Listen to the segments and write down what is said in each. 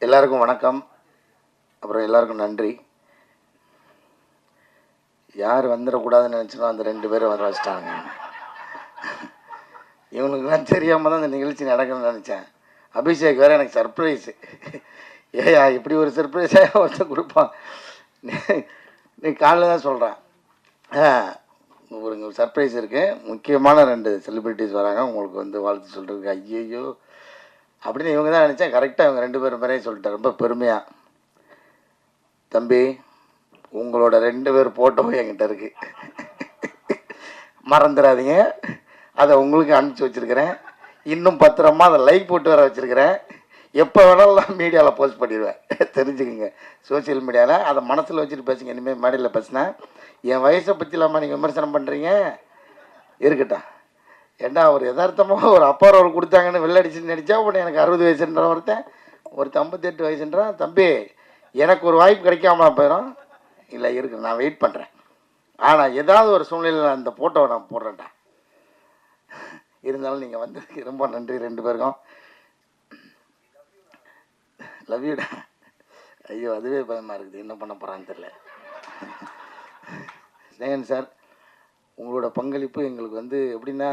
எல்லாருக்கும் வணக்கம். அப்புறம் எல்லாருக்கும் நன்றி. யார் வந்துடக்கூடாதுன்னு நினச்சனோ அந்த 2 பேரும் வர வச்சிட்டாங்க. இவனுக்குலாம் தெரியாமல் தான் இந்த நிகழ்ச்சி நடக்கணும்னு நினச்சேன். அபிஷேக் வேறு எனக்கு சர்ப்ரைஸு. ஏயா இப்படி ஒரு சர்ப்ரைஸாக ஒருத்தர் கொடுப்பான். நீ காலையில் தான் சொல்கிறான். ஒரு சர்ப்ரைஸ் இருக்குது. முக்கியமான 2 செலிப்ரிட்டிஸ் வராங்க. உங்களுக்கு வந்து வாழ்த்து சொல்கிறதுக்கு. ஐயையோ அப்படின்னு இவங்க தான் நினச்சேன். கரெக்டாக இவங்க 2 பேரும் பேரையும் சொல்லிட்டேன். ரொம்ப பெருமையாக. தம்பி, உங்களோட 2 பேர் ஃபோட்டோவும் என்கிட்ட இருக்குது, மறந்துடாதீங்க. அதை உங்களுக்கு அனுப்பிச்சி வச்சுருக்கிறேன். இன்னும் பத்திரமா அதை லைக் போட்டு வர வச்சுருக்கிறேன். எப்போ வேணாலும் மீடியாவில் போஸ்ட் பண்ணிடுவேன். தெரிஞ்சுக்குங்க. சோசியல் மீடியாவில் அதை மனசில் வச்சுட்டு பேசுங்க. இனிமேல் மேடையில் பேசினா என் வயசை பற்றி இல்லாமல் நீங்கள் விமர்சனம் பண்ணுறீங்க. இருக்கட்டும். ஏண்டா ஒரு யதார்த்தமாக ஒரு அப்பா ரோல் கொடுத்தாங்கன்னு வெள்ளடிச்சுன்னு நினச்சா உடனே எனக்கு 60 வயசுன்ற ஒருத்தன் 58 வயசுன்றான். தம்பி, எனக்கு ஒரு வாய்ப்பு கிடைக்காம போயிடும். இல்லை இருக்கு, நான் வெயிட் பண்ணுறேன். ஆனால் ஏதாவது ஒரு சூழ்நிலையில் அந்த ஃபோட்டோவை நான் போடுறேன்டா. இருந்தாலும் நீங்கள் வந்ததுக்கு ரொம்ப நன்றி 2 பேருக்கும். லவ் யூடா. ஐயோ, அதுவே பயமாக இருக்குது. என்ன பண்ண போகிறான்னு தெரியல. ஸ்னேகன் சார், உங்களோட பங்களிப்பு எங்களுக்கு வந்து எப்படின்னா,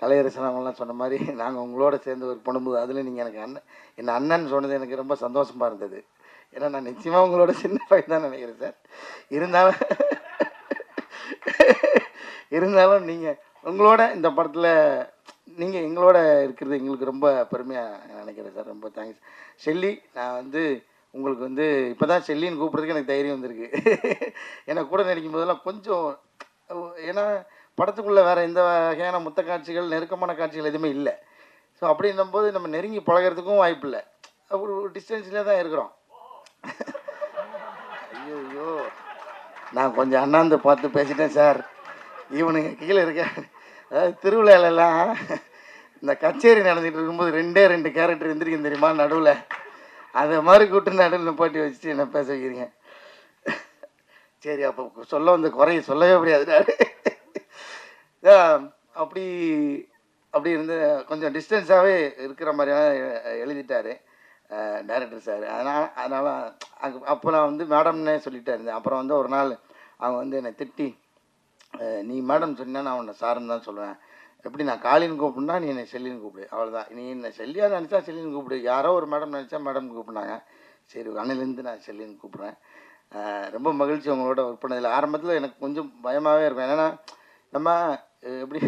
கலையரசனவங்களாம் சொன்ன மாதிரி நாங்கள் உங்களோட சேர்ந்து ஒரு பண்ணும்போது அதில் நீங்கள் எனக்கு என்ன அண்ணன் சொன்னது எனக்கு ரொம்ப சந்தோஷமாக இருந்தது. ஏன்னா நான் நிச்சயமாக உங்களோட சின்ன பையன் தான் நினைக்கிறேன் சார். இருந்தாலும் நீங்கள் உங்களோட இந்த படத்தில் நீங்கள் எங்களோட இருக்கிறது எங்களுக்கு ரொம்ப பெருமையாக நினைக்கிறேன் சார். ரொம்ப தேங்க்ஸ். ஷெல்லி, நான் வந்து உங்களுக்கு வந்து இப்போ தான் ஷெல்லின்னு கூப்பிட்றதுக்கு எனக்கு தைரியம் வந்திருக்கு. ஏன்னா கூட நடிக்கும் போதெல்லாம் கொஞ்சம், ஏன்னா படத்துக்குள்ளே வேறு எந்த வகையான முத்த காட்சிகள், நெருக்கமான காட்சிகள் எதுவுமே இல்லை. ஸோ அப்படின்னும்போது நம்ம நெருங்கி பழகிறதுக்கும் வாய்ப்பு இல்லை. ஒரு டிஸ்டன்ஸ்லேயே தான் இருக்கிறோம். ஐயோ, நான் கொஞ்சம் அண்ணாந்து பார்த்து பேசிட்டேன் சார். இவனுங்க கீழே இருக்க, அதாவது திருவிழாலெல்லாம் இந்த கச்சேரி நடந்துகிட்டு இருக்கும்போது 2 கேரக்டர் எந்திரிக்கும் தெரியுமா நடுவில், அதை மாதிரி கூப்பிட்டு நடுவில் நிப்பாட்டி வச்சுட்டு என்ன பேச வைக்கிறீங்க. சரி, அப்போ சொல்ல வந்த குறைய சொல்லவே முடியாது. அப்படி அப்படி இருந்து கொஞ்சம் டிஸ்டன்ஸாகவே இருக்கிற மாதிரியான எழுதிட்டார் டைரக்டர் சார். அதனால் அப்போ நான் வந்து மேடம்னே சொல்லிகிட்டே இருந்தேன். அப்புறம் வந்து ஒரு நாள் அவங்க வந்து என்னை திட்டி, நீ மேடம் சொன்னா நான் உன்னை சாருன்னு தான் சொல்லுவேன். எப்படி நான் காலின்னு கூப்பிட்னா நீ என்னை செல்லின்னு கூப்பிடு, அவ்வளோதான். நீ என்னை செல்லியாக நினச்சா செல்லின்னு கூப்பிடு. யாரோ ஒரு மேடம் நினச்சா மேடம் கூப்பிட்னாங்க. சரி, அன்னிலேருந்து நான் செல்லின்னு கூப்பிட்றேன். ரொம்ப மகிழ்ச்சி உங்களோட ஒர்க் பண்ணதில். ஆரம்பத்தில் எனக்கு கொஞ்சம் பயமாகவே இருக்கும். ஏன்னா நம்ம எப்படி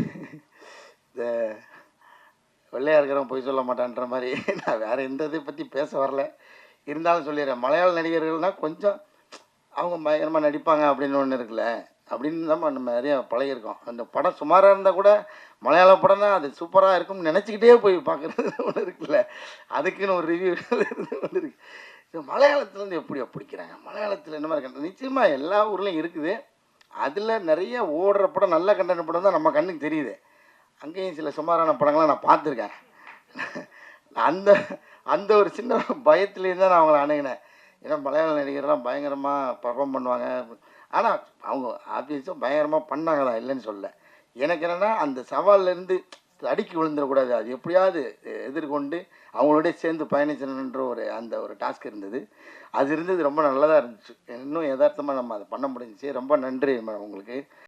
இந்த வெள்ளையாக இருக்கிறவங்க போய் சொல்ல மாட்டான்ற மாதிரி நான் வேறு எந்த இதை பற்றி பேச வரல. இருந்தாலும் சொல்லிடுறேன். மலையாள நடிகர்கள்னால் கொஞ்சம் அவங்க பயங்கரமாக நடிப்பாங்க அப்படின்னு ஒன்று இருக்குல்ல, அப்படின்னு தான் நம்ம நிறையா பழகிருக்கோம். அந்த படம் சுமாராக இருந்தால் கூட மலையாள படம்னா அது சூப்பராக இருக்கும்னு நினச்சிக்கிட்டே போய் பார்க்குறது ஒன்று இருக்குல்ல, அதுக்குன்னு ஒரு ரிவ்யூ ஒன்று இருக்குது. ஸோ மலையாளத்துலேருந்து எப்படி பிடிக்கிறாங்க, மலையாளத்தில் என்ன மாதிரி கண்டென்ட், நிச்சயமாக எல்லா ஊர்லேயும் இருக்குது. அதில் நிறைய ஓடுற படம், நல்ல கண்டென்ட் படம் தான் நம்ம கண்ணுக்கு தெரியுது. அங்கேயும் சில சுமாரான படங்கள்லாம் நான் பார்த்துருக்கேன். அந்த அந்த ஒரு சின்ன பயத்துலேருந்து தான் நான் அவங்கள அணுகினேன். ஏன்னா மலையாள நடிகர்லாம் பயங்கரமாக பர்ஃபார்ம் பண்ணுவாங்க. ஆனால் அவங்க ஆப்வியஸாக பயங்கரமாக பண்ணாங்க தான், இல்லைன்னு சொல்ல. எனக்கு என்னென்னா அந்த சவால்லேருந்து அடிக்கி விழுந்துடக்கூடாது, அது எப்படியாவது எதிர்கொண்டு அவங்களோடய சேர்ந்து பயணிச்சணுன்ற ஒரு டாஸ்க் இருந்தது. அது இருந்தது ரொம்ப நல்லதாக இருந்துச்சு. இன்னும் யதார்த்தமாக நம்ம அதை பண்ண முடிஞ்சிச்சு. ரொம்ப நன்றி மேடம் உங்களுக்கு.